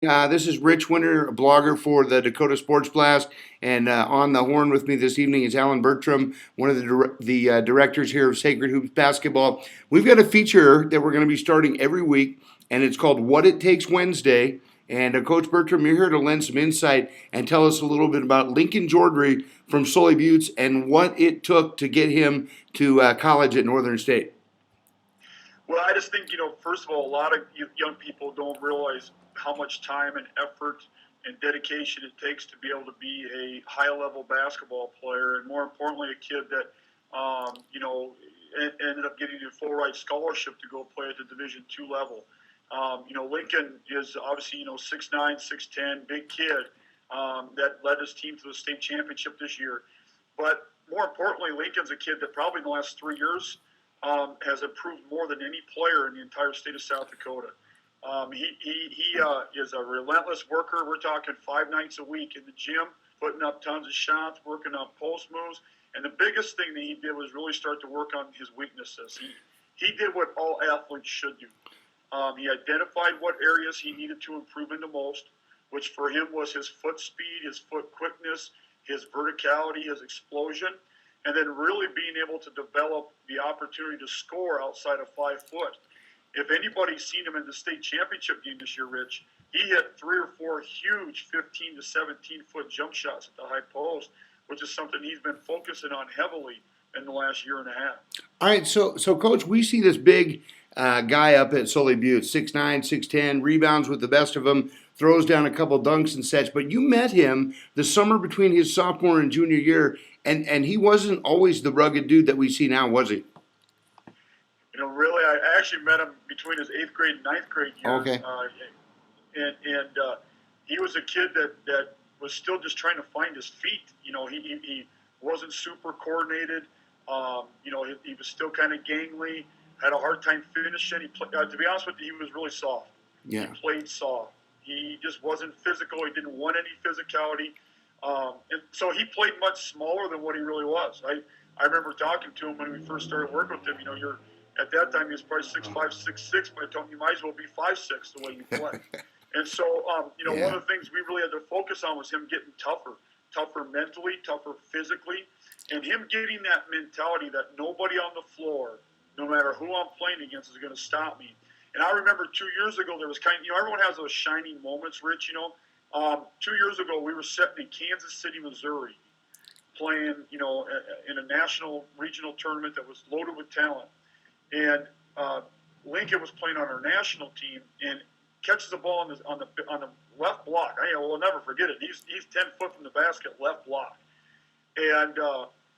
This is Rich Winter, a blogger for the Dakota Sports Blast, and on the horn with me this evening is Allan Bertram, one of the directors here of Sacred Hoops Basketball. We've got a feature that we're going to be starting every week, and it's called What It Takes Wednesday. And Coach Bertram, you're here to lend some insight and tell us a little bit about Lincoln Jordre from Sully Buttes and what it took to get him to college at Northern State. Well, I just think, first of all, a lot of young people don't realize how much time and effort and dedication it takes to be able to be a high-level basketball player, and more importantly, a kid that, ended up getting a full-ride scholarship to go play at the Division II level. Lincoln is obviously, 6'9", 6'10", big kid that led his team to the state championship this year. But more importantly, Lincoln's a kid that probably in the last 3 years has improved more than any player in the entire state of South Dakota. He is a relentless worker. We're talking 5 nights a week in the gym, putting up tons of shots, working on post moves. And the biggest thing that he did was really start to work on his weaknesses. He did what all athletes should do. He identified what areas he needed to improve in the most, which for him was his foot speed, his foot quickness, his verticality, his explosion, and then really being able to develop the opportunity to score outside of 5 foot. If anybody's seen him in the state championship game this year, Rich, he hit 3 or 4 huge 15 to 17-foot jump shots at the high post, which is something he's been focusing on heavily in the last year and a half. All right, so Coach, we see this big guy up at Sully Buttes, 6'9", 6'10", rebounds with the best of them, throws down a couple dunks and sets. But you met him the summer between his sophomore and junior year, and he wasn't always the rugged dude that we see now, was he? Really, I actually met him between his 8th grade and 9th grade years. Okay. And he was a kid that was still just trying to find his feet. He wasn't super coordinated. He was still kind of gangly, had a hard time finishing. To be honest with you, he was really soft. Yeah. He played soft. He just wasn't physical. He didn't want any physicality. And so he played much smaller than what he really was. I remember talking to him when we first started working with him. At that time, he was probably 6'5", 6'6", but I told him you might as well be 5'6" the way you play. And so, one of the things we really had to focus on was him getting tougher mentally, tougher physically, and him getting that mentality that nobody on the floor, no matter who I'm playing against, is going to stop me. And I remember 2 years ago, there was everyone has those shining moments, Rich, 2 years ago, we were sitting in Kansas City, Missouri, playing, in a national regional tournament that was loaded with talent. And Lincoln was playing on our national team and catches the ball on the left block. We'll never forget it. He's 10 foot from the basket, left block, and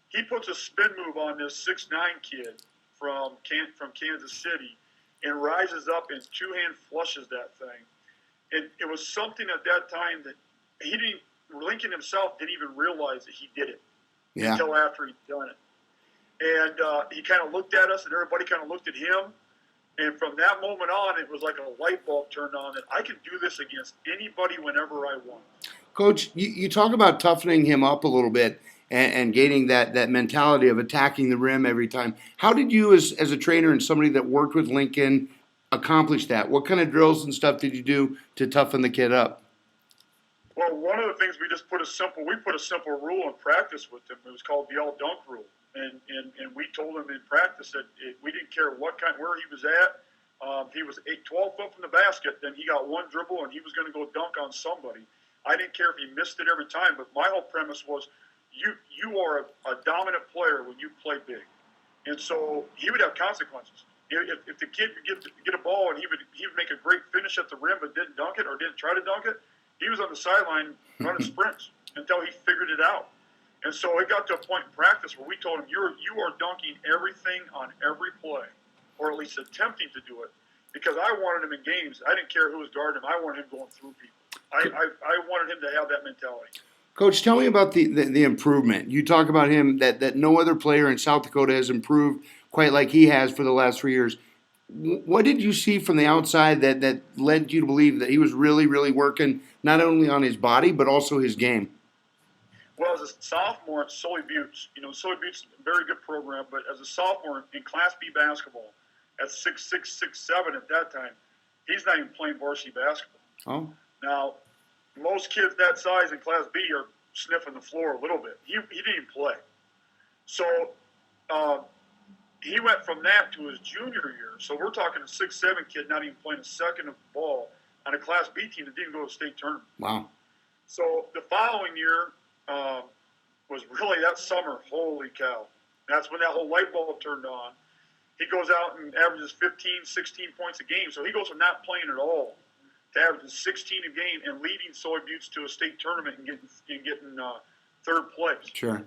he puts a spin move on this 6'9" kid from Kansas City, and rises up and two-hand flushes that thing. And it was something at that time that Lincoln himself didn't even realize that he did it until after he'd done it. And he kind of looked at us, and everybody kind of looked at him. And from that moment on, it was like a light bulb turned on that I can do this against anybody whenever I want. Coach, you talk about toughening him up a little bit and gaining that mentality of attacking the rim every time. How did you, as a trainer and somebody that worked with Lincoln, accomplish that? What kind of drills and stuff did you do to toughen the kid up? Well, one of the things we put a simple rule in practice with him. It was called the all dunk rule. And we told him in practice that we didn't care where he was at. If he was 12 foot from the basket, then he got one dribble and he was going to go dunk on somebody. I didn't care if he missed it every time, but my whole premise was you are a dominant player when you play big. And so he would have consequences. If the kid could get a ball and he would make a great finish at the rim but didn't dunk it or didn't try to dunk it, he was on the sideline running sprints until he figured it out. And so it got to a point in practice where we told him, you are dunking everything on every play, or at least attempting to do it, because I wanted him in games. I didn't care who was guarding him. I wanted him going through people. I wanted him to have that mentality. Coach, tell me about the improvement. You talk about him that no other player in South Dakota has improved quite like he has for the last 3 years. What did you see from the outside that led you to believe that he was really, really working not only on his body but also his game? Well, as a sophomore at Sully Buttes, Sully Buttes is a very good program, but as a sophomore in Class B basketball, at 6'6", 6'7" at that time, he's not even playing varsity basketball. Oh. Now, most kids that size in Class B are sniffing the floor a little bit. He didn't even play. So uh, he went from that to his junior year. So we're talking a 6'7" kid not even playing a second of ball on a Class B team that didn't go to state tournament. Wow. So the following year was really that summer. Holy cow. That's when that whole light bulb turned on. He goes out and averages 15, 16 points a game. So he goes from not playing at all to averaging 16 a game and leading Soy Buttes to a state tournament and getting third place. Sure.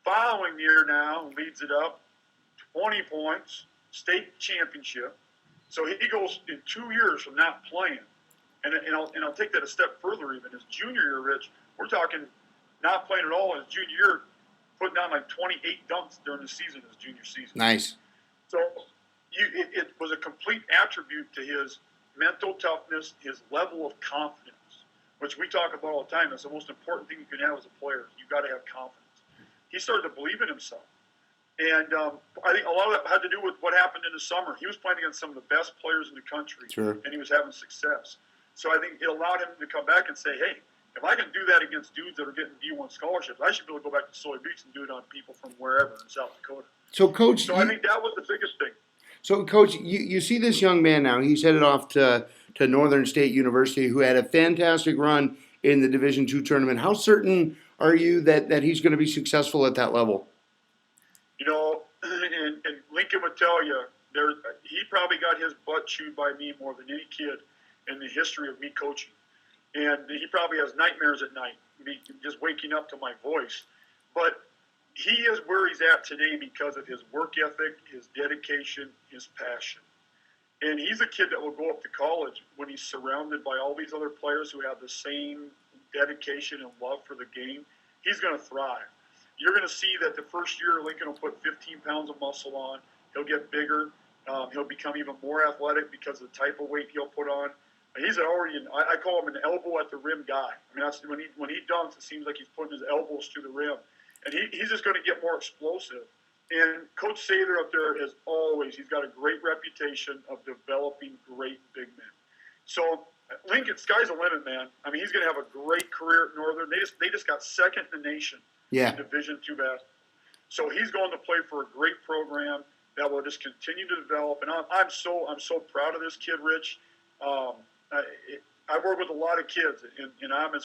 Following year now, leads it up, 20 points, state championship. So he goes in 2 years from not playing. And I'll take that a step further even. His junior year, Rich, we're talking not playing at all in his junior year, putting down like 28 dunks during the season, his junior season. Nice. So it was a complete attribute to his mental toughness, his level of confidence, which we talk about all the time. That's the most important thing you can have as a player. You've got to have confidence. He started to believe in himself. And I think a lot of that had to do with what happened in the summer. He was playing against some of the best players in the country, sure, and he was having success. So I think it allowed him to come back and say, hey, if I can do that against dudes that are getting D1 scholarships, I should be able to go back to Soy Buttes and do it on people from wherever in South Dakota. So, Coach, I think that was the biggest thing. So, Coach, you see this young man now. He's headed off to Northern State University, who had a fantastic run in the Division II tournament. How certain are you that he's going to be successful at that level? You know, and Lincoln would tell you, he probably got his butt chewed by me more than any kid in the history of me coaching. And he probably has nightmares at night, just waking up to my voice. But he is where he's at today because of his work ethic, his dedication, his passion. And he's a kid that will go up to college when he's surrounded by all these other players who have the same dedication and love for the game. He's going to thrive. You're going to see that the first year Lincoln will put 15 pounds of muscle on. He'll get bigger. He'll become even more athletic because of the type of weight he'll put on. He's already, I call him an elbow at the rim guy. I mean, that's when he dunks, it seems like he's putting his elbows to the rim. And he's just going to get more explosive. And Coach Sather up there, as always, he's got a great reputation of developing great big men. So Lincoln, sky's the limit, man. I mean, he's going to have a great career at Northern. They just got second in the nation in Division II basketball. So he's going to play for a great program that will just continue to develop. And I'm so proud of this kid, Rich. I've worked with a lot of kids, and I'm as